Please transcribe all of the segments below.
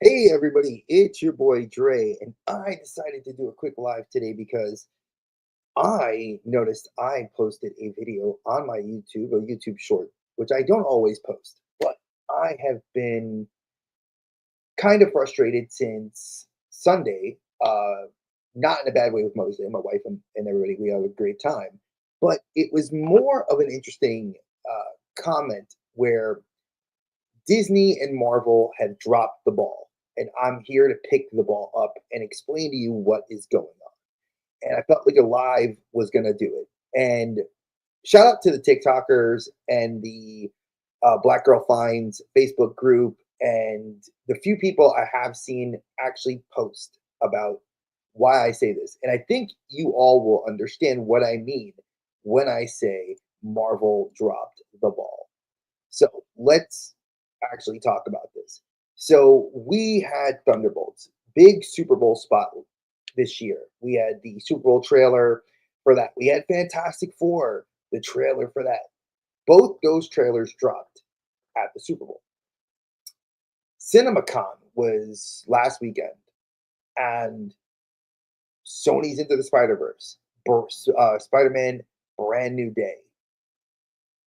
Hey everybody, it's your boy Dre, and I decided to do a quick live today because I noticed I posted a video on my YouTube, a YouTube short, which I don't always post, but I have been kind of frustrated since Sunday. Not in a bad way with Mosey and my wife and everybody. We had a great time, but it was more of an interesting comment where Disney and Marvel have dropped the ball, and I'm here to pick the ball up and explain to you what is going on. And I felt like a live was going to do it. And shout out to the TikTokers and the Black Girl Finds Facebook group and the few people I have seen actually post about why I say this. And I think you all will understand what I mean when I say Marvel dropped the ball. So let's actually talk about this. So we had Thunderbolts, big Super Bowl spot this year. We had the Super Bowl trailer for that. We had Fantastic Four, the trailer for that. Both those trailers dropped at the Super Bowl. CinemaCon was last weekend, and Sony's Into the Spider Verse, Spider Man, Brand New Day.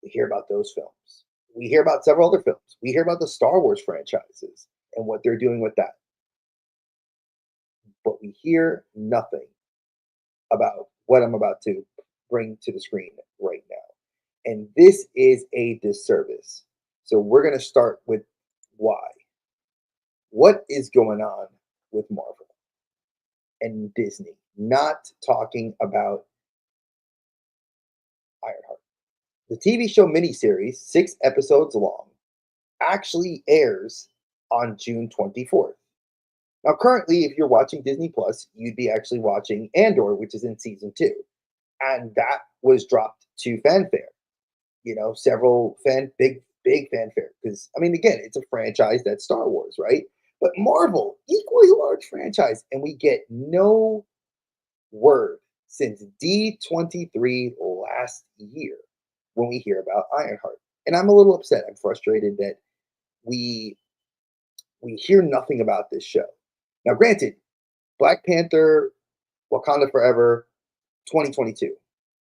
We hear about those films. We hear about several other films. We hear about the Star Wars franchises and what they're doing with that. But we hear nothing about what I'm about to bring to the screen right now. And this is a disservice. So we're going to start with why. What is going on with Marvel and Disney? Not talking about Ironheart. The TV show miniseries, 6 episodes long, actually airs on June 24th. Now, currently, if you're watching Disney Plus, you'd be actually watching Andor, which is in season 2. And that was dropped to fanfare. Several big fanfare. Because, I mean, again, it's a franchise that's Star Wars, right? But Marvel, equally large franchise. And we get no word since D23 last year when we hear about Ironheart. And I'm a little upset. I'm frustrated that we we hear nothing about this show. Now, granted, Black Panther, Wakanda Forever, 2022,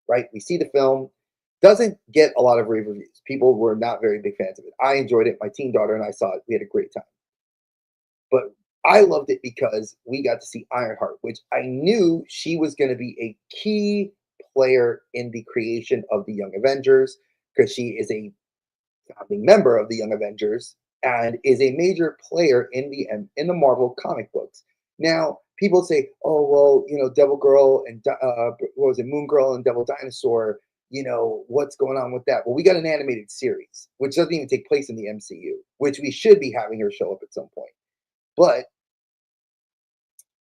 right? We see the film, doesn't get a lot of rave reviews. People were not very big fans of it. I enjoyed it. My teen daughter and I saw it. We had a great time. But I loved it because we got to see Ironheart, which I knew she was going to be a key player in the creation of the Young Avengers because she is a founding member of the Young Avengers and is a major player in the Marvel comic books. Now, people say, "Oh, well, Devil Girl and what was it, Moon Girl and Devil Dinosaur? What's going on with that?" Well, we got an animated series, which doesn't even take place in the MCU, which we should be having her show up at some point. But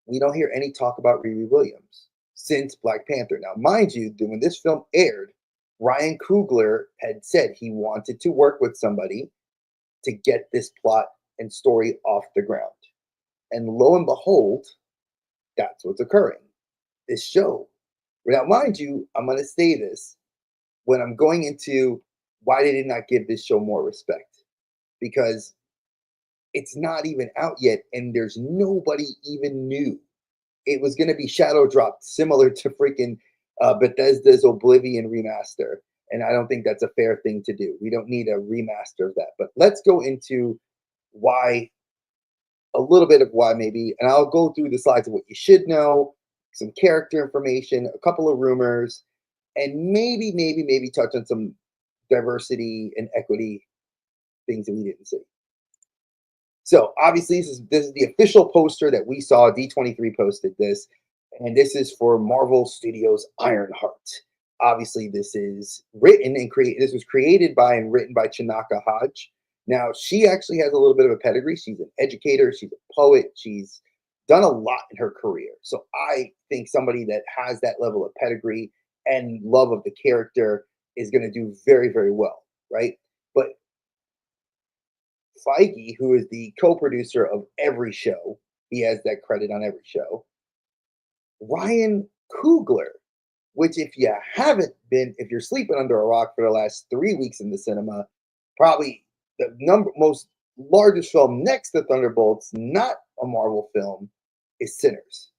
we don't hear any talk about Riri Williams since Black Panther. Now, mind you, when this film aired, Ryan Coogler had said he wanted to work with somebody to get this plot and story off the ground. And lo and behold, that's what's occurring. This show. Now, mind you, I'm going to say this when I'm going into why they did not give this show more respect. Because it's not even out yet, and there's nobody even new. It was going to be shadow dropped, similar to freaking Bethesda's Oblivion remaster. And I don't think that's a fair thing to do. We don't need a remaster of that. But let's go into why, a little bit of why maybe, and I'll go through the slides of what you should know, some character information, a couple of rumors, and maybe touch on some diversity and equity things that we didn't see. So obviously, this is the official poster that we saw. D23 posted this, and this is for Marvel Studios Ironheart. Obviously, this is written and created. This was created by and written by Chinaka Hodge. Now, she actually has a little bit of a pedigree. She's an educator. She's a poet. She's done a lot in her career. So I think somebody that has that level of pedigree and love of the character is going to do very, very well, right? But Feige, who is the co-producer of every show, he has that credit on every show. Ryan Coogler, which if you're sleeping under a rock for the last 3 weeks in the cinema, probably the most largest film next to Thunderbolts, not a Marvel film, is Sinners.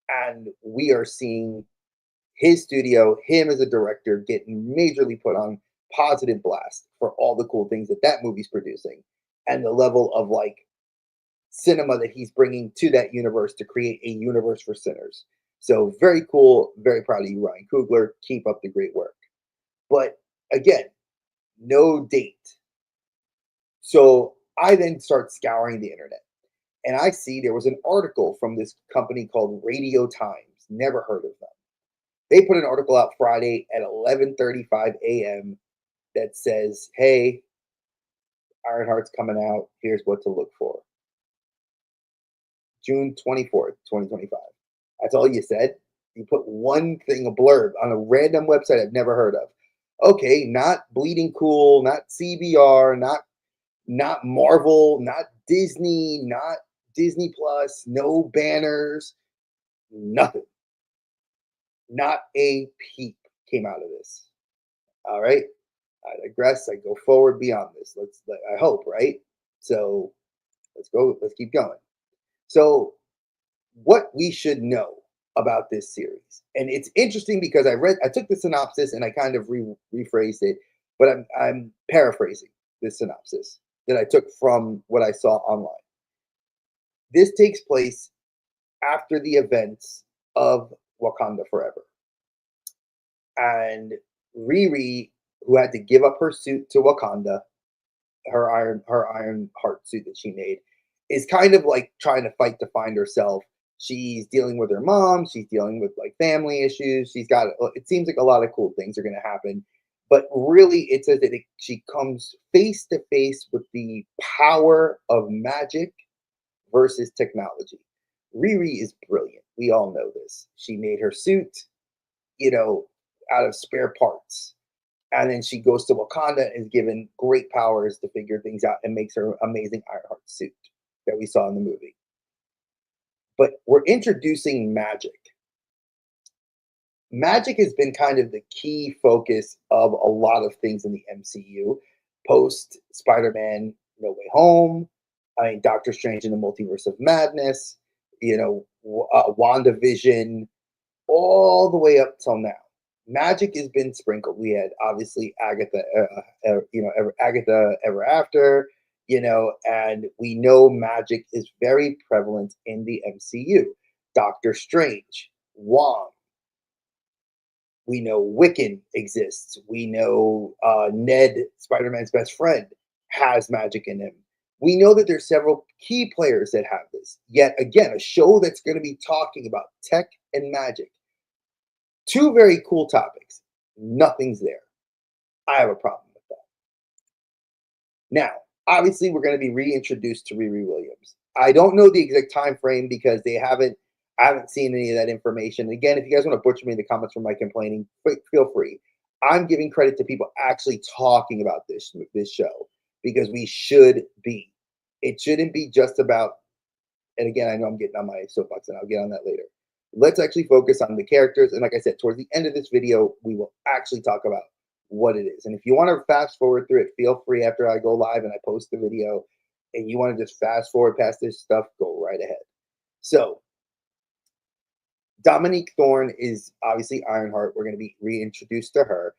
And we are seeing his studio, him as a director, getting majorly put on positive blast for all the cool things that that movie's producing and the level of like cinema that he's bringing to that universe to create a universe for Sinners. So very cool. Very proud of you, Ryan Coogler. Keep up the great work. But again, no date. So I then start scouring the internet and I see there was an article from this company called Radio Times. Never heard of them. They put an article out Friday at 11:35 a.m. that says, "Hey, Ironheart's coming out. Here's what to look for." June 24th, 2025. That's all you said. You put one thing, a blurb on a random website I've never heard of. Okay, not Bleeding Cool, not CBR, not Marvel, not Disney, not Disney Plus, no banners, nothing. Not a peep came out of this. All right. I digress. I go forward beyond this. I hope, right? So let's go. Let's keep going. So, what we should know about this series, and it's interesting because I took the synopsis and I kind of rephrased it, but I'm paraphrasing this synopsis that I took from what I saw online. This takes place after the events of Wakanda Forever. And Riri, who had to give up her suit to Wakanda, her iron heart suit that she made, is kind of like trying to fight to find herself. She's dealing with her mom. She's dealing with like family issues. She's got. It seems like a lot of cool things are going to happen, but really, it says that she comes face to face with the power of magic versus technology. Riri is brilliant. We all know this. She made her suit, you know, out of spare parts. And then she goes to Wakanda and is given great powers to figure things out and makes her amazing Ironheart suit that we saw in the movie. But we're introducing magic. Magic has been kind of the key focus of a lot of things in the MCU. Post Spider-Man No Way Home, I mean Doctor Strange in the Multiverse of Madness, WandaVision, all the way up till now. Magic has been sprinkled. We had obviously Agatha Ever After, and we know magic is very prevalent in the MCU. Doctor Strange, Wong. We know Wiccan exists. We know Ned, Spider Man's best friend, has magic in him. We know that there's several key players that have this. Yet again, a show that's going to be talking about tech and magic. Two very cool topics. Nothing's there. I have a problem with that. Now, obviously, we're going to be reintroduced to Riri Williams. I don't know the exact time frame because I haven't seen any of that information. Again, if you guys want to butcher me in the comments for my complaining, feel free. I'm giving credit to people actually talking about this show because we should be. It shouldn't be just about. And again, I know I'm getting on my soapbox, and I'll get on that later. Let's actually focus on the characters. And like I said, towards the end of this video, we will actually talk about what it is. And if you want to fast forward through it, feel free after I go live and I post the video and you want to just fast forward past this stuff, go right ahead. So Dominique Thorne is obviously Ironheart. We're going to be reintroduced to her,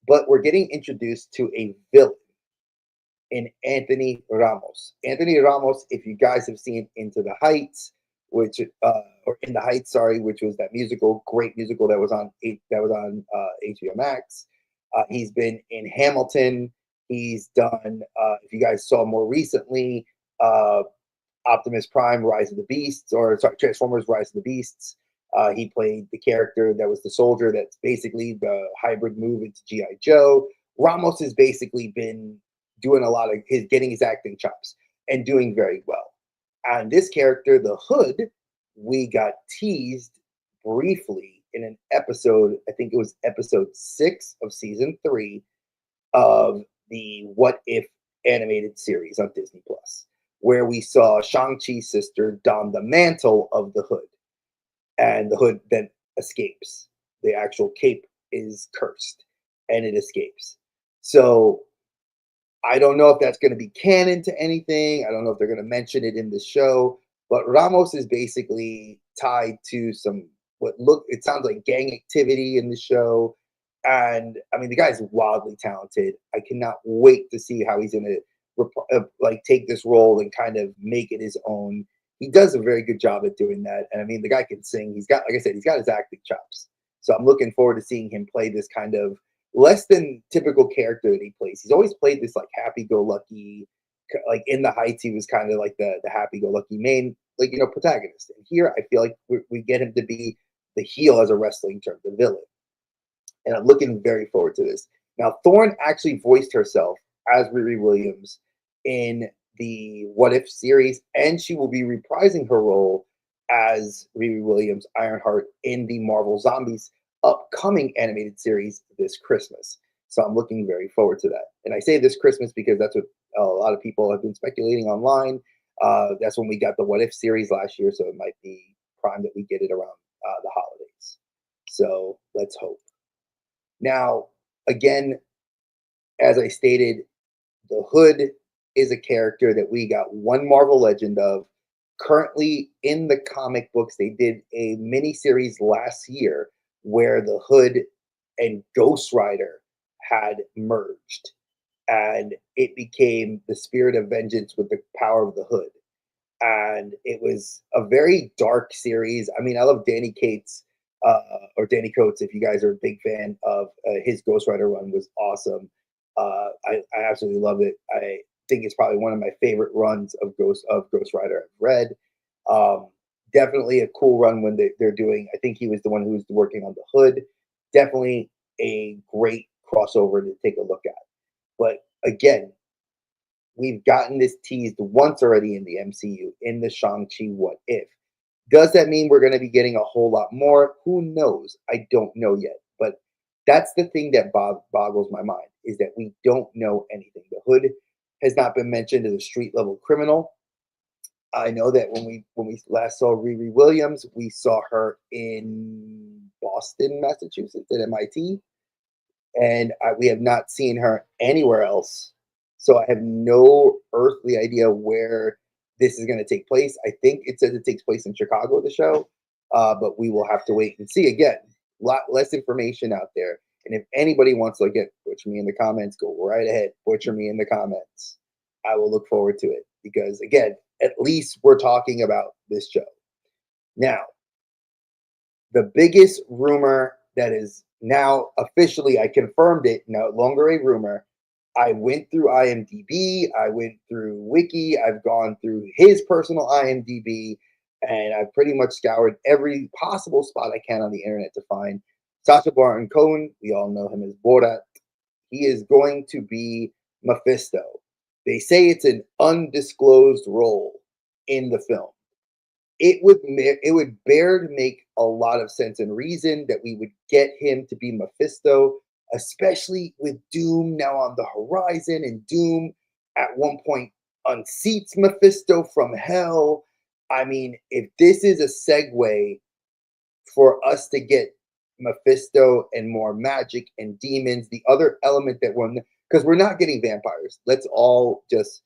but we're getting introduced to a villain in Anthony Ramos. Anthony Ramos, if you guys have seen Into the Heights, or In the Heights, sorry, which was that great musical that was on HBO Max. He's been in Hamilton. He's done. If you guys saw more recently, Optimus Prime, Rise of the Beasts, or sorry, Transformers, Rise of the Beasts. He played the character that was the soldier that's basically the hybrid move into G.I. Joe. Ramos has basically been doing a lot of getting his acting chops and doing very well. And this character, the Hood, we got teased briefly in an episode, I think it was episode 6 of season 3 of the What If animated series on Disney Plus, where we saw Shang-Chi's sister don the mantle of the Hood. And the Hood then escapes. The actual cape is cursed and it escapes. So I don't know if that's going to be canon to anything. I don't know if they're going to mention it in the show, but Ramos is basically tied to some what look it sounds like gang activity in the show. And I mean, the guy's wildly talented. I cannot wait to see how he's going to like take this role and kind of make it his own. He does a very good job at doing that. And I mean, the guy can sing. He's got, like I said, he's got his acting chops. So I'm looking forward to seeing him play this kind of less than typical character that he plays. He's always played this like happy-go-lucky, like in the Heights, he was kind of like the happy-go-lucky main, like protagonist. And here, I feel like we get him to be the heel as a wrestling term, the villain. And I'm looking very forward to this. Now, Thorne actually voiced herself as Riri Williams in the What If series, and she will be reprising her role as Riri Williams, Ironheart, in the Marvel Zombies upcoming animated series this Christmas. So I'm looking very forward to that. And I say this Christmas because that's what a lot of people have been speculating online. That's when we got the What If series last year, so it might be prime that we get it around the holidays. So let's hope. Now, again, as I stated, the Hood is a character that we got one Marvel Legend of. Currently in the comic books, they did a mini series last year where the Hood and Ghost Rider had merged, and it became the Spirit of Vengeance with the power of the Hood. And it was a very dark series. I mean, I love Danny Cates or Danny Coates. If you guys are a big fan of his Ghost Rider run, was awesome. I absolutely love it. I think it's probably one of my favorite runs of Ghost Rider I've read. Um, Definitely a cool run when they're doing. I think he was the one who was working on the Hood. Definitely a great crossover to take a look at. But again, we've gotten this teased once already in the MCU in the Shang-Chi What If. Does that mean we're going to be getting a whole lot more? Who knows? I don't know yet. But that's the thing that boggles my mind is that we don't know anything. The Hood has not been mentioned as a street level criminal. I know that when we last saw Riri Williams, we saw her in Boston, Massachusetts, at MIT, and we have not seen her anywhere else. So I have no earthly idea where this is going to take place. I think it says it takes place in Chicago, the show, but we will have to wait and see. Again, a lot less information out there. And if anybody wants to get butcher me in the comments, go right ahead, butcher me in the comments. I will look forward to it because, again, at least we're talking about this show. Now, the biggest rumor that is now officially, I confirmed it, no longer a rumor. I went through IMDb, I went through Wiki, I've gone through his personal IMDb, and I've pretty much scoured every possible spot I can on the internet to find Sacha Baron Cohen. We all know him as Borat. He is going to be Mephisto. They say it's an undisclosed role in the film. It would bear to make a lot of sense and reason that we would get him to be Mephisto, especially with Doom now on the horizon, and Doom at one point unseats Mephisto from hell. I mean, if this is a segue for us to get Mephisto and more magic and demons, the other element that because we're not getting vampires. Let's all just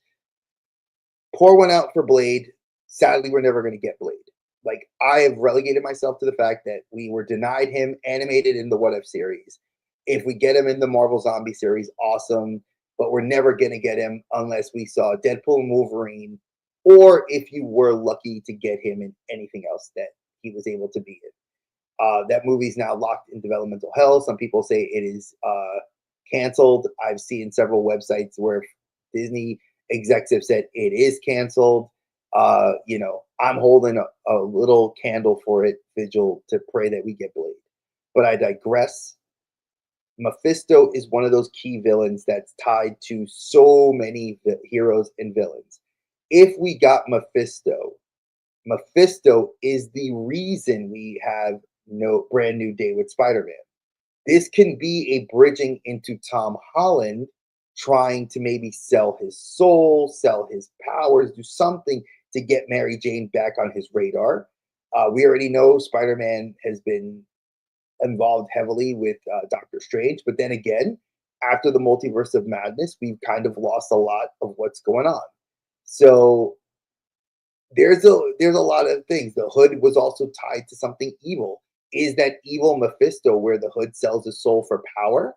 pour one out for Blade. Sadly, we're never going to get Blade. Like, I have relegated myself to the fact that we were denied him animated in the What If series. If we get him in the Marvel Zombie series, awesome. But we're never going to get him unless we saw Deadpool and Wolverine, or if you were lucky to get him in anything else that he was able to be in. That movie's now locked in developmental hell. Some people say it is canceled. I've seen several websites where Disney execs have said it is canceled. I'm holding a little candle for it, vigil, to pray that we get Blade. But I digress. Mephisto is one of those key villains that's tied to so many heroes and villains. If we got Mephisto is the reason we have no brand new day with Spider-Man. This can be a bridging into Tom Holland trying to maybe sell his soul, sell his powers, do something to get Mary Jane back on his radar. We already know Spider-Man has been involved heavily with Doctor Strange, but then again, after the multiverse of madness, we've kind of lost a lot of what's going on. So there's a lot of things. The hood was also tied to something evil. Is that evil Mephisto where the hood sells his soul for power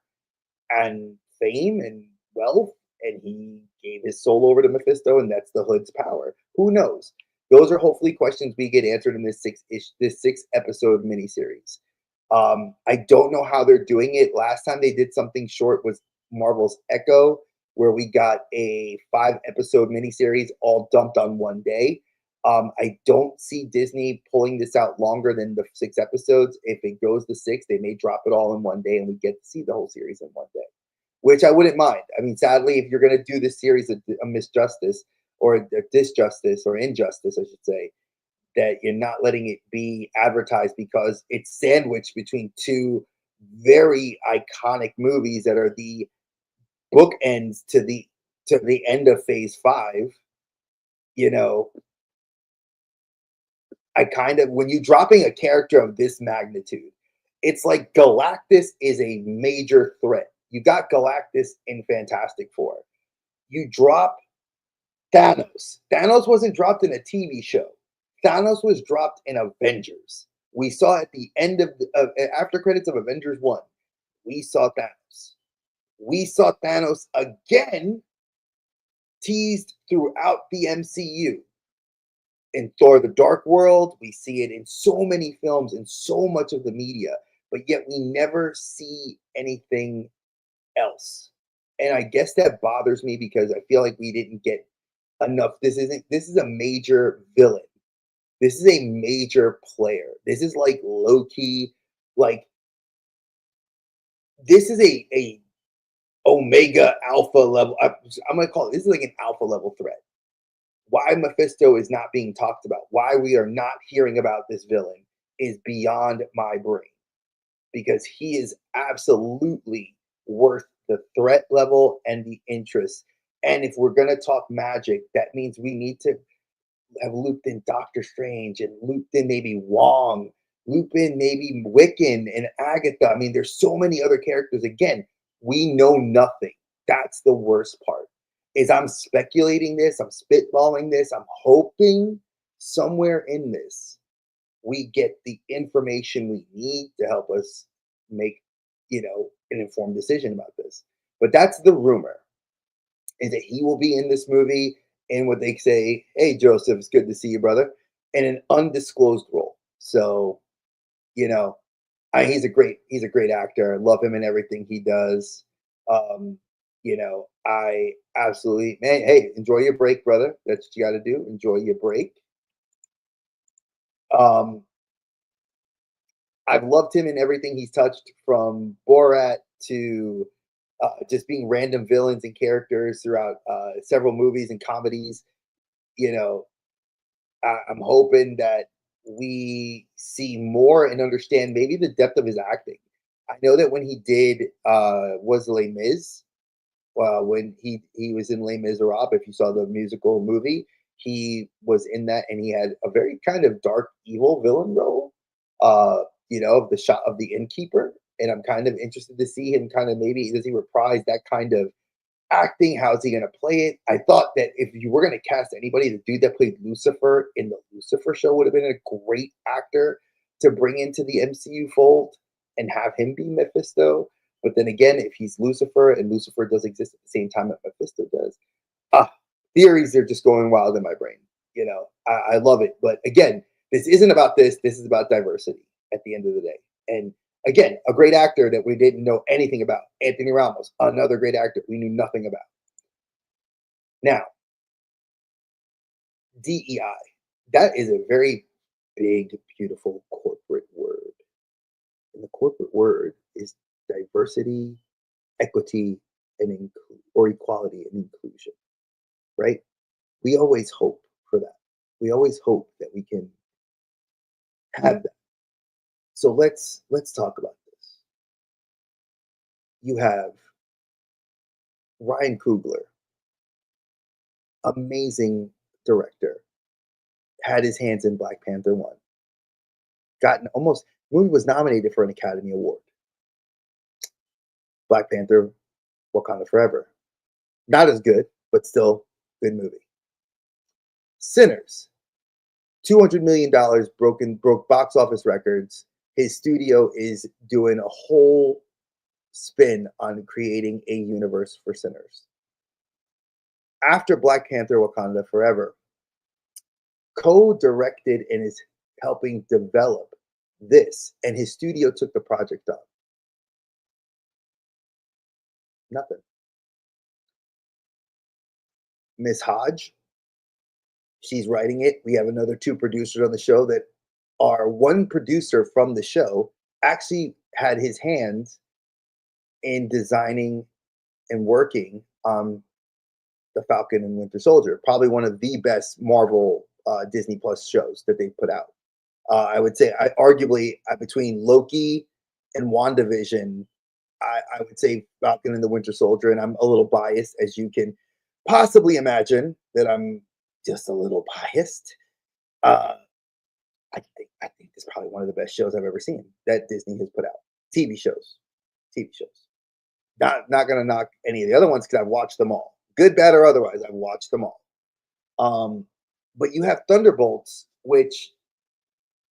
and fame and wealth, and he gave his soul over to Mephisto, and that's the hood's power? Who knows? Those are hopefully questions we get answered in this 6 episode miniseries. I don't know how they're doing it. Last time they did something short was Marvel's Echo, where we got a 5 episode miniseries all dumped on one day. I don't see Disney pulling this out longer than the 6 episodes. If it goes to six, they may drop it all in one day and we get to see the whole series in one day, which I wouldn't mind. I mean, sadly, if you're going to do this series a misjustice or a disjustice or injustice, I should say, that you're not letting it be advertised because it's sandwiched between two very iconic movies that are the bookends to the end of phase 5. You know, I kind of, when you dropping a character of this magnitude, it's like Galactus is a major threat. You got Galactus in Fantastic Four. You drop Thanos. Thanos wasn't dropped in a TV show. Thanos was dropped in Avengers. We saw at the end of after credits of Avengers 1, we saw Thanos. We saw Thanos again teased throughout the MCU. In Thor: The Dark World, we see it in so many films and so much of the media, but yet we never see anything else. And I guess that bothers me because I feel like we didn't get enough. This is a major villain. This is a major player. This is like low key, like this is a omega alpha level. I'm gonna call it, this is like an alpha level threat. Why Mephisto is not being talked about, why we are not hearing about this villain, is beyond my brain, because he is absolutely worth the threat level and the interest. And if we're going to talk magic, that means we need to have looped in Doctor Strange and looped in maybe Wong, loop in maybe Wiccan and Agatha. I mean, there's so many other characters. Again, we know nothing. That's the worst part. Is I'm speculating this, I'm spitballing this, I'm hoping somewhere in this we get the information we need to help us make, an informed decision about this. But that's the rumor, is that he will be in this movie in what they say, hey Joseph, it's good to see you, brother, in an undisclosed role. So, you know, he's a great actor. I love him in everything he does. I absolutely, man, hey, enjoy your break, brother. That's what you gotta do. Enjoy your break. Um, I've loved him in everything he's touched, from Borat to just being random villains and characters throughout several movies and comedies. You know, I'm hoping that we see more and understand maybe the depth of his acting. I know that when he did was Les Mis, when he was in Les Miserables, if you saw the musical movie, he was in that, and he had a very kind of dark, evil villain role. Of the shot of the innkeeper, and I'm kind of interested to see him kind of, maybe does he reprise that kind of acting? How's he going to play it? I thought that if you were going to cast anybody, the dude that played Lucifer in the Lucifer show would have been a great actor to bring into the MCU fold and have him be Mephisto. But then again, if he's Lucifer and Lucifer does exist at the same time that Mephisto does, ah, theories are just going wild in my brain. I love it. But again, this isn't about this. This is about diversity at the end of the day. And again, a great actor that we didn't know anything about, Anthony Ramos, another great actor we knew nothing about. Now, DEI, that is a very big, beautiful corporate word. And the corporate word is diversity, equity, or equality and inclusion, right? We always hope for that. We always hope that we can have that. So let's talk about this. You have Ryan Coogler, amazing director, had his hands in Black Panther 1, gotten almost, movie was nominated for an Academy Award. Black Panther Wakanda Forever. Not as good, but still good movie. Sinners, $200 million, broke box office records. His studio is doing a whole spin on creating a universe for Sinners. After Black Panther Wakanda Forever, co-directed and is helping develop this, and his studio took the project up. Nothing. Miss Hodge, she's writing it. We have another two producers on the show that are one producer from the show actually had his hands in designing and working on the Falcon and Winter Soldier, probably one of the best Marvel Disney Plus shows that they've put out. I would say, arguably, between Loki and WandaVision, I would say Falcon and the Winter Soldier, and I'm a little biased, as you can possibly imagine that I'm just a little biased. Uh, I think this is probably one of the best shows I've ever seen that Disney has put out. TV shows, TV shows. Not gonna knock any of the other ones because I've watched them all, good, bad, or otherwise. I've watched them all. Um, but you have Thunderbolts, which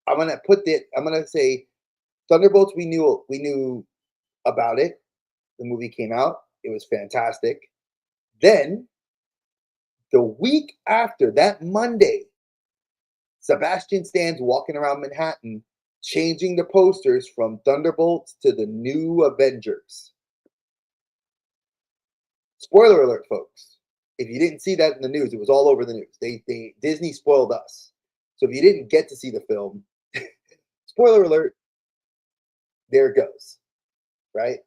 I'm gonna say Thunderbolts. We knew about it. The movie came out. It was fantastic. Then the week after that Monday, Sebastian Stan's walking around Manhattan changing the posters from Thunderbolts to the New Avengers. Spoiler alert, folks. If you didn't see that in the news, it was all over the news. Disney spoiled us. So if you didn't get to see the film, spoiler alert, there it goes. Right?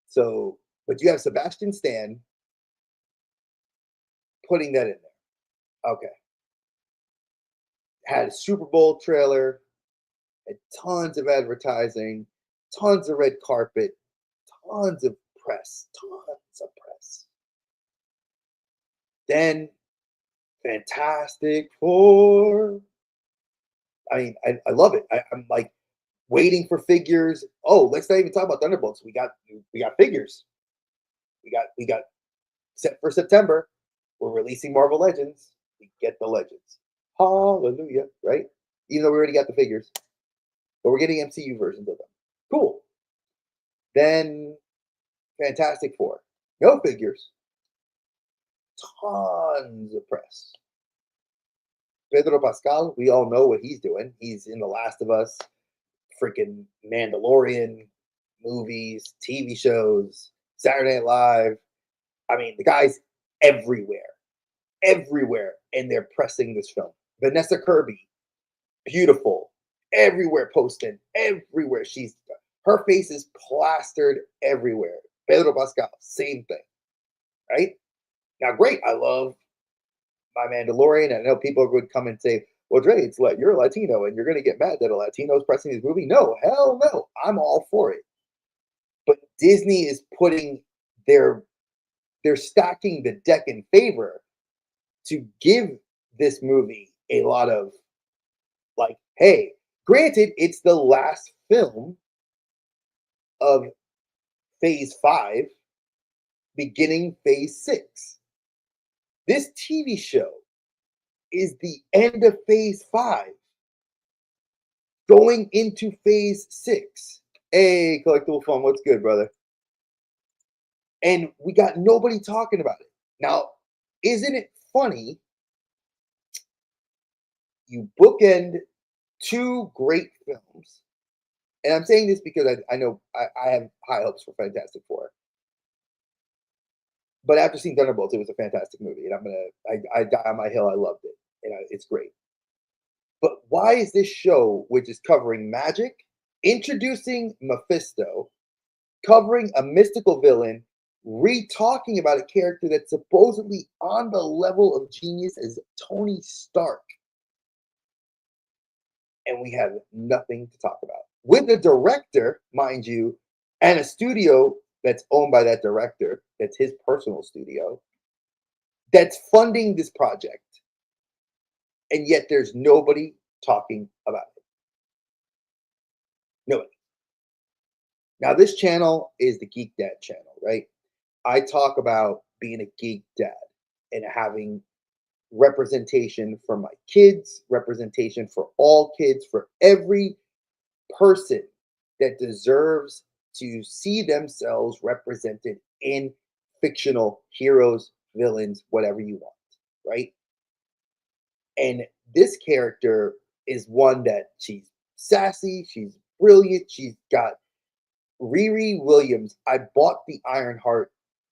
So, but you have Sebastian Stan putting that in there. Okay. Had a Super Bowl trailer, had tons of advertising, tons of red carpet, tons of press, tons of press. Then Fantastic Four. I mean, I love it. I'm like waiting for figures. Oh, let's not even talk about Thunderbolts. We got figures. We got set for September. We're releasing Marvel Legends. We get the Legends. Hallelujah, right? Even though we already got the figures, but we're getting MCU versions of them. Cool. Then Fantastic Four. No figures. Tons of press. Pedro Pascal, we all know what he's doing. He's in The Last of Us, freaking Mandalorian, movies, TV shows, Saturday Night Live. I mean, the guy's everywhere, and they're pressing this film. Vanessa Kirby, beautiful, everywhere posting, everywhere. Her face is plastered everywhere. Pedro Pascal, same thing, right? Now, great, I love my Mandalorian. I know people would come and say, well, Dre, you're a Latino and you're going to get mad that a Latino is pressing this movie. No, hell no. I'm all for it. But Disney is putting they're stacking the deck in favor to give this movie a lot of, like, hey, granted, it's the last film of phase 5, beginning phase 6. This TV show is the end of phase 5, going into phase 6. Hey, Collectible Fun, what's good, brother? And we got nobody talking about it. Now, isn't it funny? You bookend two great films. And I'm saying this because I know I have high hopes for Fantastic Four. But after seeing Thunderbolts, it was a fantastic movie. And I got on my hill. I loved it. And it's great. But why is this show, which is covering magic, introducing Mephisto, covering a mystical villain, re-talking about a character that's supposedly on the level of genius as Tony Stark, and we have nothing to talk about? With a director, mind you, and a studio that's owned by that director, that's his personal studio, that's funding this project, and yet there's nobody talking about it. Nobody. Now, this channel is the Geek Dad channel, right? I talk about being a geek dad and having representation for my kids, representation for all kids, for every person that deserves to see themselves represented in fictional heroes, villains, whatever you want, right? And this character is one that she's sassy, she's brilliant, she's got Riri Williams. I bought the Ironheart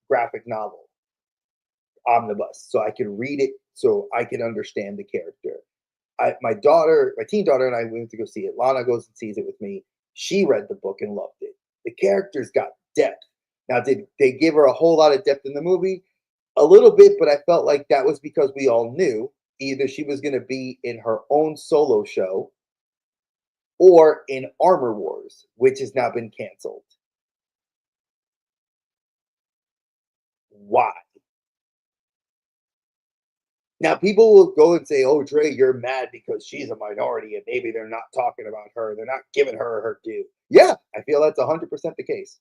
graphic novel omnibus so I could read it so I could understand the character. My daughter, my teen daughter, and I went to go see it. Lana goes and sees it with me. She read the book and loved it. The characters got depth. Now, did they give her a whole lot of depth in the movie? A little bit, but I felt like that was because we all knew either she was going to be in her own solo show or in Armor Wars, which has now been canceled. Why? Now, people will go and say, "Oh, Dre, you're mad because she's a minority and maybe they're not talking about her. They're not giving her due." Yeah, I feel that's 100% the case.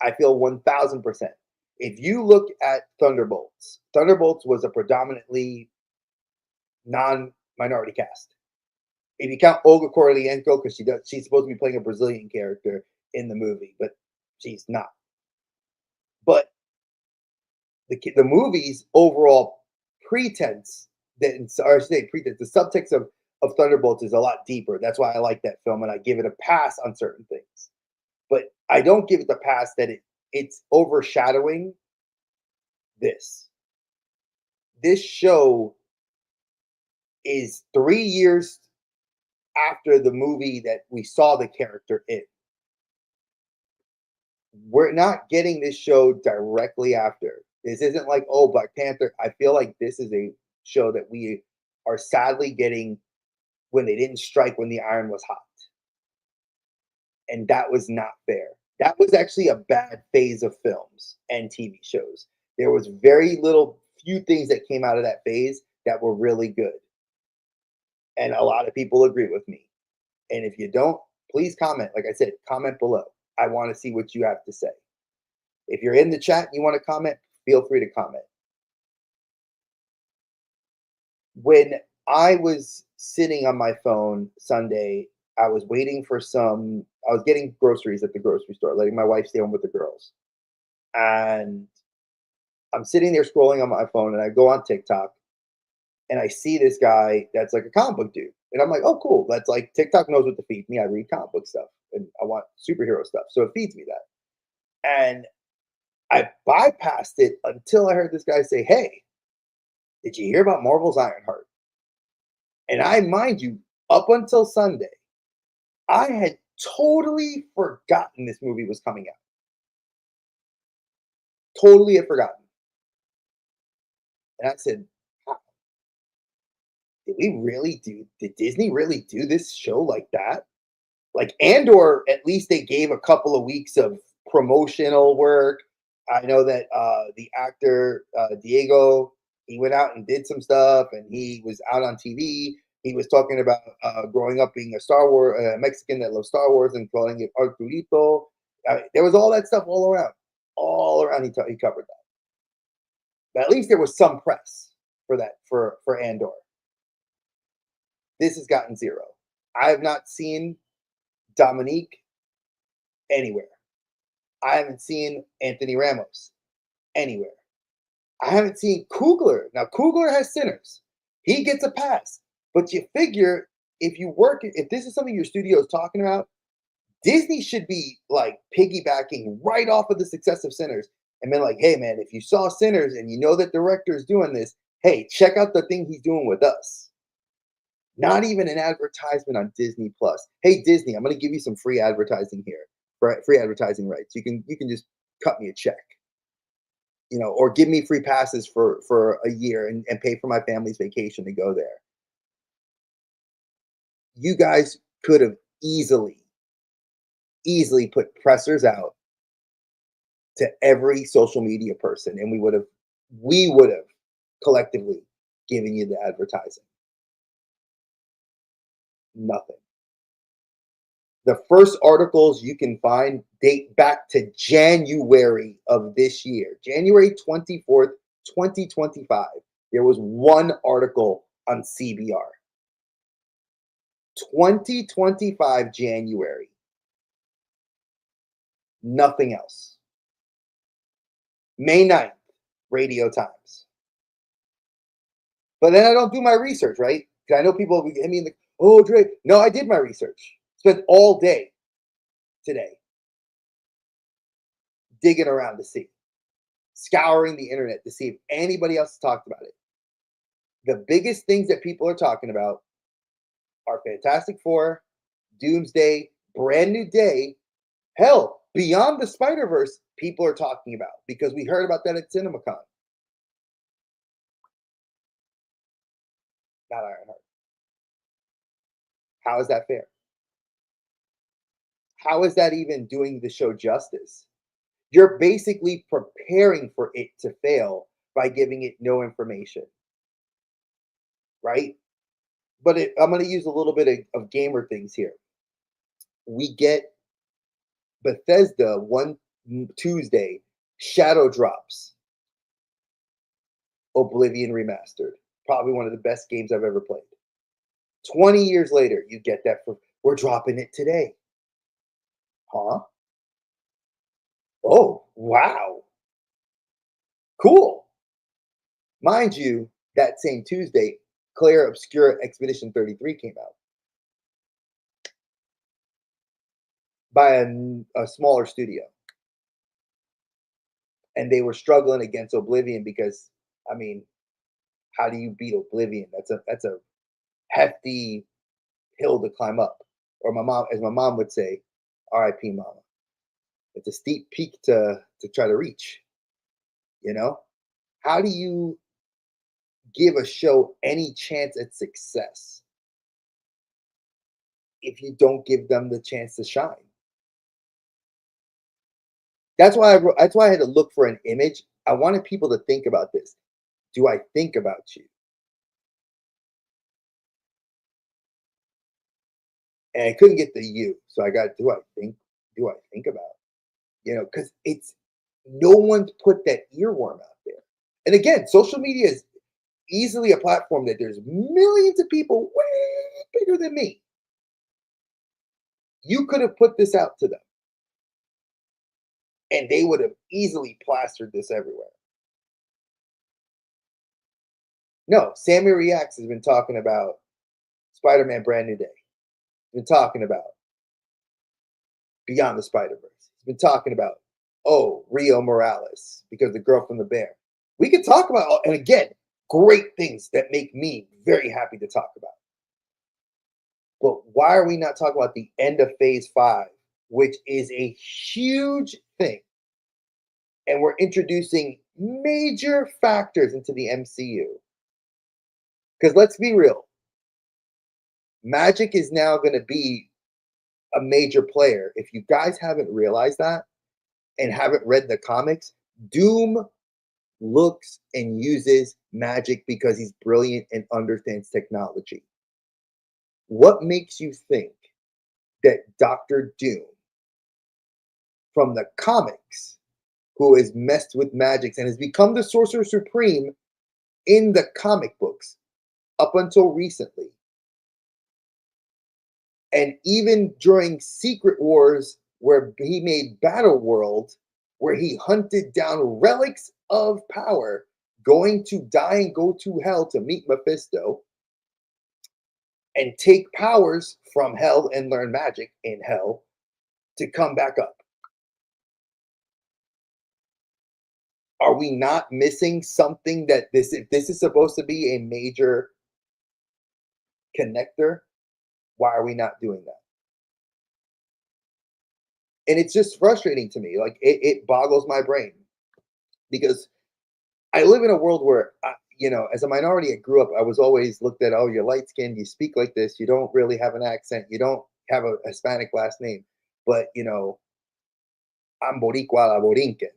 I feel 1000%. If you look at Thunderbolts, Thunderbolts was a predominantly non-minority cast. If you count Olga Kurylenko, because she's supposed to be playing a Brazilian character in the movie, but she's not. But the movie's overall pretense, that or I should say pretense, the subtext of Thunderbolts is a lot deeper. That's why I like that film, and I give it a pass on certain things. But I don't give it the pass that it's overshadowing this. This show is 3 years after the movie that we saw the character in. We're not getting this show directly after. This isn't like, oh, Black Panther. I feel like this is a show that we are sadly getting when they didn't strike when the iron was hot. And that was not fair. That was actually a bad phase of films and TV shows. There was very little few things that came out of that phase that were really good. And a lot of people agree with me. And if you don't, please comment. Like I said, comment below. I want to see what you have to say. If you're in the chat and you want to comment, feel free to comment. When I was sitting on my phone Sunday, I was waiting for I was getting groceries at the grocery store, letting my wife stay home with the girls. And I'm sitting there scrolling on my phone and I go on TikTok and I see this guy that's like a comic book dude. And I'm like, oh, cool. That's like TikTok knows what to feed me. I read comic book stuff and I want superhero stuff. So it feeds me that. And I bypassed it until I heard this guy say, hey, did you hear about Marvel's Ironheart? And I, mind you, up until Sunday, I had totally forgotten this movie was coming out. Totally had forgotten. And I said, wow, did Disney really do this show like that? Like Andor, at least they gave a couple of weeks of promotional work. I know that the actor Diego, he went out and did some stuff, and he was out on TV. He was talking about growing up being a Star Wars Mexican that loves Star Wars and calling it Arturito. There was all that stuff all around. All around, he covered that. But at least there was some press for that for Andor. This has gotten zero. I have not seen Dominique anywhere. I haven't seen Anthony Ramos anywhere. I haven't seen Coogler. Now Coogler has Sinners. He gets a pass. But you figure if this is something your studio is talking about, Disney should be like piggybacking right off of the success of Sinners and been like, hey man, if you saw Sinners and you know that director is doing this, hey, check out the thing he's doing with us. Not even an advertisement on Disney Plus. Hey Disney, I'm going to give you some free advertising here, free advertising rights. You can just cut me a check, or give me free passes for a year and pay for my family's vacation to go there. You guys could have easily put pressers out to every social media person, and we would have collectively given you the advertising. Nothing. The first articles you can find date back to January of this year, January 24th, 2025. There was one article on CBR. 2025 January, nothing else. May 9th, Radio Times. But then I don't do my research, right? Because I know people will hit me in the, oh, Dre. No, I did my research. Spent all day today digging around to see, scouring the internet to see if anybody else has talked about it. The biggest things that people are talking about are Fantastic Four, Doomsday, Brand New Day, hell, Beyond the Spider-Verse, people are talking about because we heard about that at CinemaCon. Not Ironheart. How is that fair? How is that even doing the show justice? You're basically preparing for it to fail by giving it no information, right? But I'm going to use a little bit of gamer things here. We get Bethesda one Tuesday, Shadow drops, Oblivion Remastered. Probably one of the best games I've ever played. 20 years later, you get that for, we're dropping it today. Huh? Oh, wow. Cool. Mind you, that same Tuesday, Claire Obscura Expedition 33 came out by a smaller studio. And they were struggling against Oblivion because, I mean, how do you beat Oblivion? That's a hefty hill to climb up. Or as my mom would say, R.I.P. Mama. It's a steep peak to try to reach. You know, how do you give a show any chance at success if you don't give them the chance to shine? That's why I had to look for an image. I wanted people to think about this. Do I think about you? And I couldn't get the you, so I got do I think? Do I think about? You know, because it's no one's put that earworm out there. And again, social media is easily a platform that there's millions of people way bigger than me. You could have put this out to them, and they would have easily plastered this everywhere. No, Sammy Reacts has been talking about Spider-Man Brand New Day. He's been talking about Beyond the Spider-Verse. He's been talking about, oh, Rio Morales, because the girl from the bear. We could talk about, and again, great things that make me very happy to talk about. But why are we not talking about the end of phase 5, which is a huge thing? And we're introducing major factors into the MCU. Because let's be real, Magic is now going to be a major player. If you guys haven't realized that and haven't read the comics, Doom looks and uses magic because he's brilliant and understands technology. What makes you think that Doctor Doom from the comics, who has messed with magics and has become the Sorcerer Supreme in the comic books up until recently, and even during Secret Wars, where he made Battle World, where he hunted down relics of power, going to die and go to hell to meet Mephisto, and take powers from hell and learn magic in hell to come back up. Are we not missing something that if this is supposed to be a major connector, why are we not doing that? And it's just frustrating to me. Like it boggles my brain because I live in a world where, as a minority, I grew up. I was always looked at, oh, you're light skinned, you speak like this, you don't really have an accent, you don't have a Hispanic last name, but I'm Boricua la Borinquen.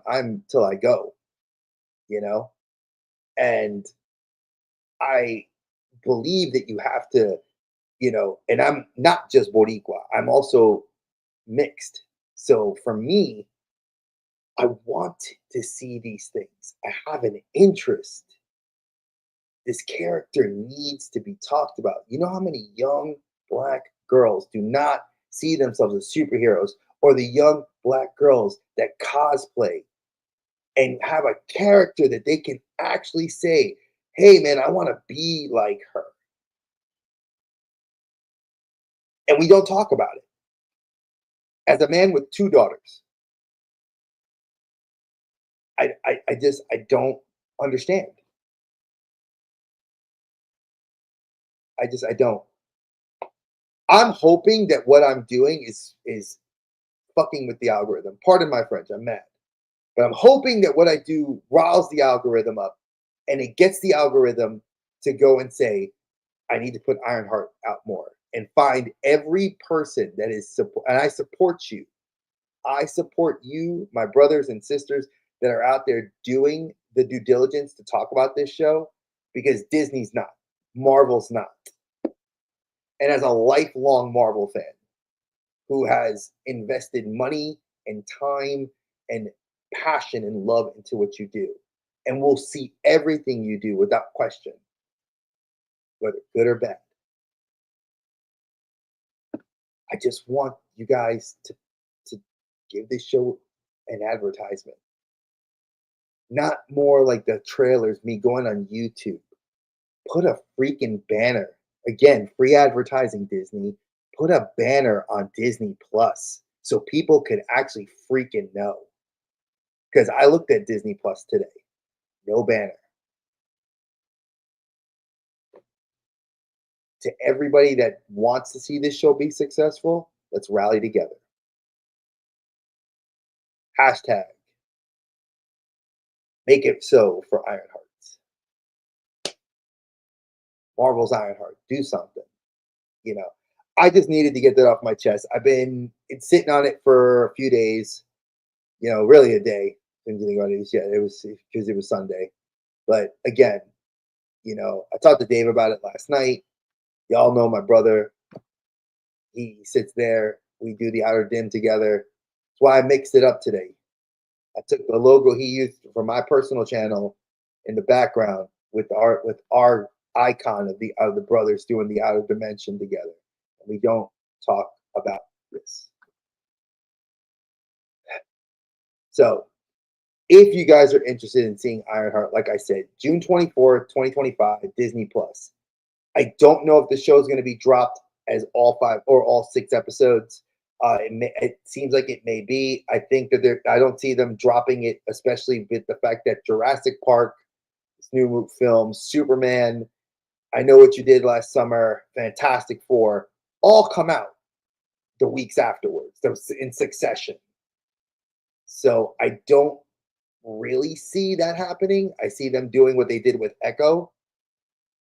I'm till I go. And I believe that you have to And I'm not just Boricua, I'm also mixed. So for me, I want to see these things. I have an interest. This character needs to be talked about. You know how many young black girls do not see themselves as superheroes, or the young black girls that cosplay and have a character that they can actually say, hey, man, I want to be like her. And we don't talk about it. As a man with two daughters, I don't understand. I don't. I'm hoping that what I'm doing is fucking with the algorithm. Pardon my French, I'm mad. But I'm hoping that what I do riles the algorithm up, and it gets the algorithm to go and say, I need to put Ironheart out more and find every person that is support. And I support you. I support you, my brothers and sisters that are out there doing the due diligence to talk about this show, because Disney's not, Marvel's not. And as a lifelong Marvel fan who has invested money and time and passion and love into what you do, and will see everything you do without question, whether good or bad, I just want you guys to give this show an advertisement. Not more like the trailers, me going on YouTube. Put a freaking banner. Again, free advertising, Disney. Put a banner on Disney Plus so people could actually freaking know. Because I looked at Disney Plus today. No banner. To everybody that wants to see this show be successful, let's rally together. Hashtag make it so for Ironheart. Marvel's Ironheart. Do something. You know, I just needed to get that off my chest. I've been sitting on it for a few days, really a day. Didn't think about it yet. It was because it was Sunday. But again, I talked to Dave about it last night. Y'all know my brother. He sits there. We do the outer dim together. That's why I mixed it up today. I took the logo he used for my personal channel in the background with our icon of the brothers doing the outer dimension together. And we don't talk about this. So if you guys are interested in seeing Ironheart, like I said, June 24th, 2025, Disney Plus. I don't know if the show is going to be dropped as all 5 or all 6 episodes. It seems like it may be. I think that I don't see them dropping it, especially with the fact that Jurassic Park, this new film, Superman, I Know What You Did Last Summer, Fantastic Four, all come out the weeks afterwards, in succession. So I don't really see that happening. I see them doing what they did with Echo.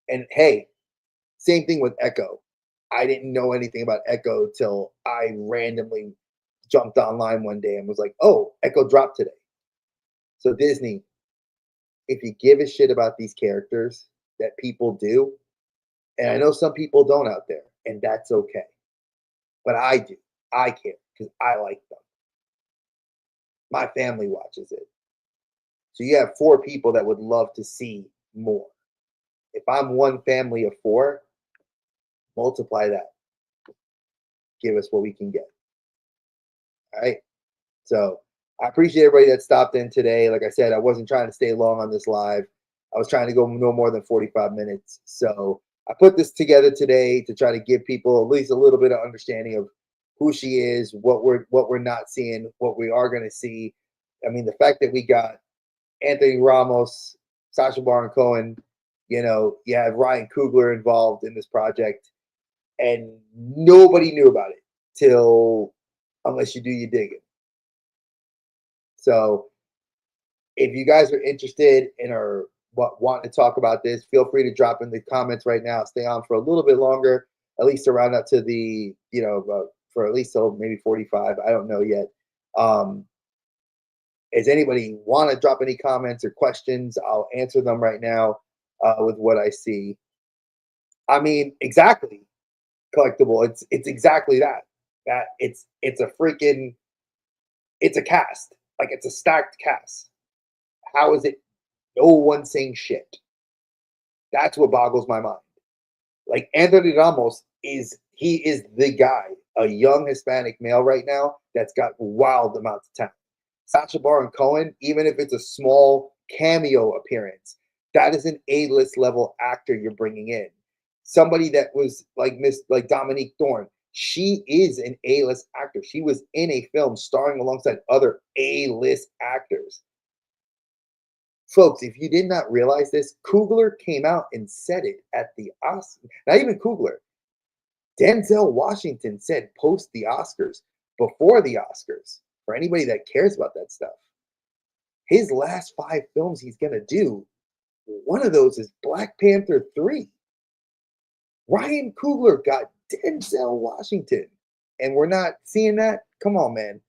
And hey, same thing with Echo. I didn't know anything about Echo till I randomly jumped online one day and was like, oh, Echo dropped today. So Disney, if you give a shit about these characters that people do, and I know some people don't out there, and that's okay. But I do. I care because I like them. My family watches it. So you have 4 people that would love to see more. If I'm one family of 4, multiply that. Give us what we can get. All right. So I appreciate everybody that stopped in today. Like I said, I wasn't trying to stay long on this live. I was trying to go no more than 45 minutes. So I put this together today to try to give people at least a little bit of understanding of who she is, what we're not seeing, what we are going to see. I mean, the fact that we got Anthony Ramos, Sacha Baron Cohen, you have Ryan Coogler involved in this project, and nobody knew about it till unless you do your digging. So if you guys are interested and are want to talk about this, feel free to drop in the comments right now. Stay on for a little bit longer, at least around up to the, for at least till maybe 45. I don't know yet. Does anybody want to drop any comments or questions? I'll answer them right now with what I see. I mean, exactly. collectible. It's exactly that. That it's a freaking it's a cast. Like it's a stacked cast. How is it no one saying shit? That's what boggles my mind. Like Anthony Ramos he is the guy, a young Hispanic male right now that's got wild amounts of talent. Sacha Baron Cohen, even if it's a small cameo appearance, that is an A-list level actor you're bringing in. Somebody that was like Dominique Thorne, she is an A-list actor. She was in a film starring alongside other A-list actors. Folks, if you did not realize this, Coogler came out and said it at the Oscars. Not even Coogler. Denzel Washington said post the Oscars, before the Oscars, for anybody that cares about that stuff. His last 5 films he's going to do, one of those is Black Panther 3. Ryan Coogler got Denzel Washington, and we're not seeing that? Come on, man.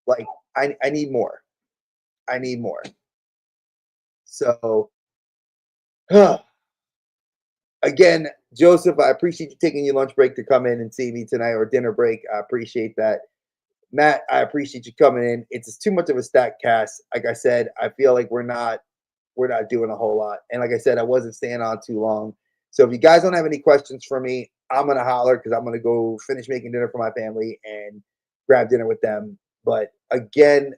Like, I need more. I need more. So, again, Joseph, I appreciate you taking your lunch break to come in and see me tonight, or dinner break. I appreciate that. Matt, I appreciate you coming in. It's too much of a stack cast. Like I said, I feel like we're not doing a whole lot. And like I said, I wasn't staying on too long. So if you guys don't have any questions for me, I'm gonna holler because I'm gonna go finish making dinner for my family and grab dinner with them. But again,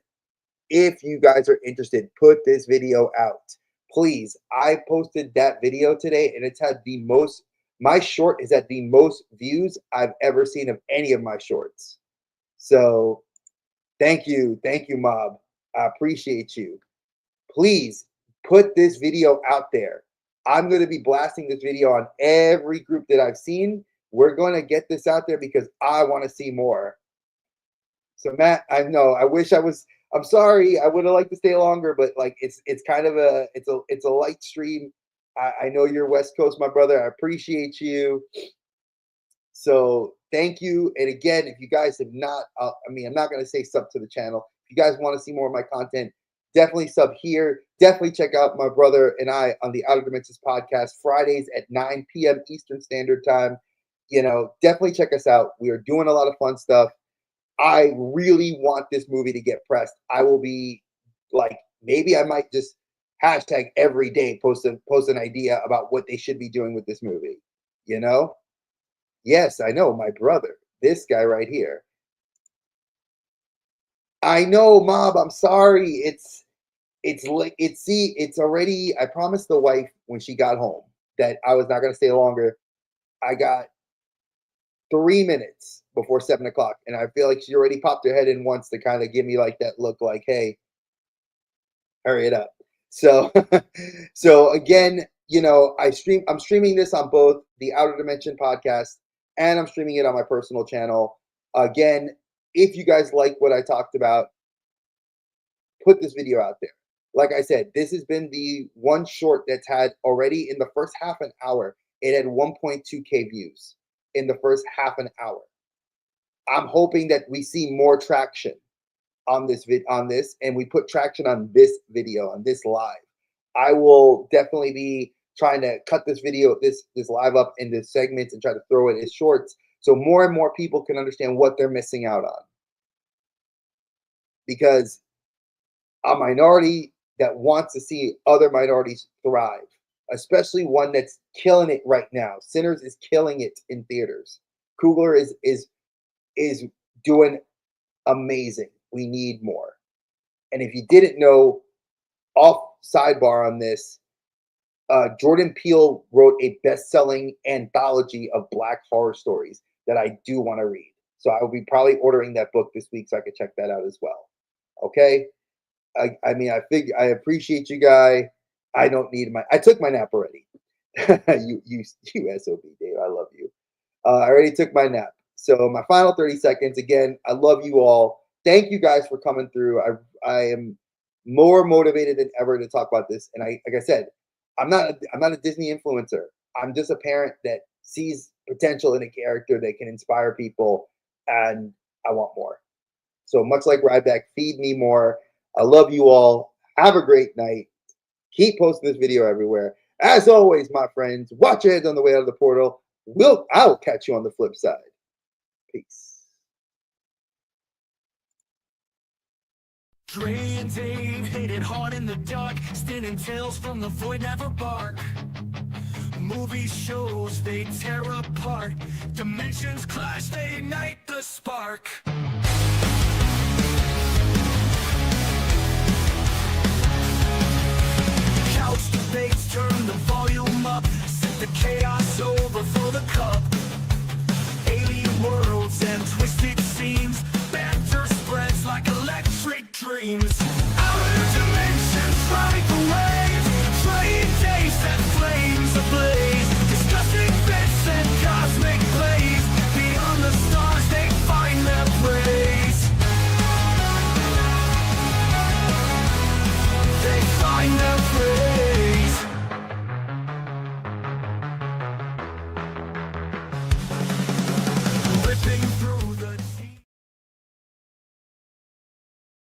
if you guys are interested, put this video out. Please. I posted that video today and it's had the most, my short is at the most views I've ever seen of any of my shorts. So thank you, Mob. I appreciate you. Please put this video out there. I'm going to be blasting this video on every group that I've seen. We're going to get this out there because I want to see more. So Matt, I know I wish I'm sorry. I would have liked to stay longer, but like it's kind of it's a light stream. I know you're West Coast, my brother. I appreciate you. So thank you. And again, if you guys have not, I'm not going to say sub to the channel. If you guys want to see more of my content, definitely sub here. Definitely check out my brother and I on the Outer Dimensions podcast Fridays at 9 p.m. Eastern Standard Time. Definitely check us out. We are doing a lot of fun stuff. I really want this movie to get pressed. I will be like, maybe I might just hashtag every day post an idea about what they should be doing with this movie. Yes, I know, my brother. This guy right here. I know, Mob. I'm sorry. It's already. I promised the wife when she got home that I was not going to stay longer. I got 3 minutes before 7 o'clock, and I feel like she already popped her head in once to kind of give me like that look, like, "Hey, hurry it up." So, so again, I'm streaming this on both the Outer Dimension podcast and I'm streaming it on my personal channel. Again, if you guys like what I talked about, put this video out there. Like I said, this has been the one short that's had already in the first half an hour, it had 1.2K views in the first half an hour. I'm hoping that we see more traction on this and we put traction on this video, on this live. I will definitely be trying to cut this video, this live up into segments and try to throw it as shorts so more and more people can understand what they're missing out on. Because a minority that wants to see other minorities thrive, especially one that's killing it right now. Sinners is killing it in theaters. Coogler is doing amazing. We need more. And if you didn't know, off sidebar on this, Jordan Peele wrote a best-selling anthology of Black horror stories that I do want to read. So I will be probably ordering that book this week so I could check that out as well. Okay? I appreciate you, guy. I took my nap already. you SOB, Dave. I love you. I already took my nap. So my final 30 seconds. Again, I love you all. Thank you guys for coming through. I am more motivated than ever to talk about this. And like I said, I'm not a Disney influencer. I'm just a parent that sees potential in a character that can inspire people, and I want more. So much like Ryback, feed me more. I love you all. Have a great night. Keep posting this video everywhere. As always, my friends, watch your heads on the way out of the portal. I'll catch you on the flip side. Peace. Dre and Dave hit it hard in the dark, spinning tales from the void, never bark. Movie shows, they tear apart. Dimensions clash, they ignite the spark. Couch debates, turn the volume up. Set the chaos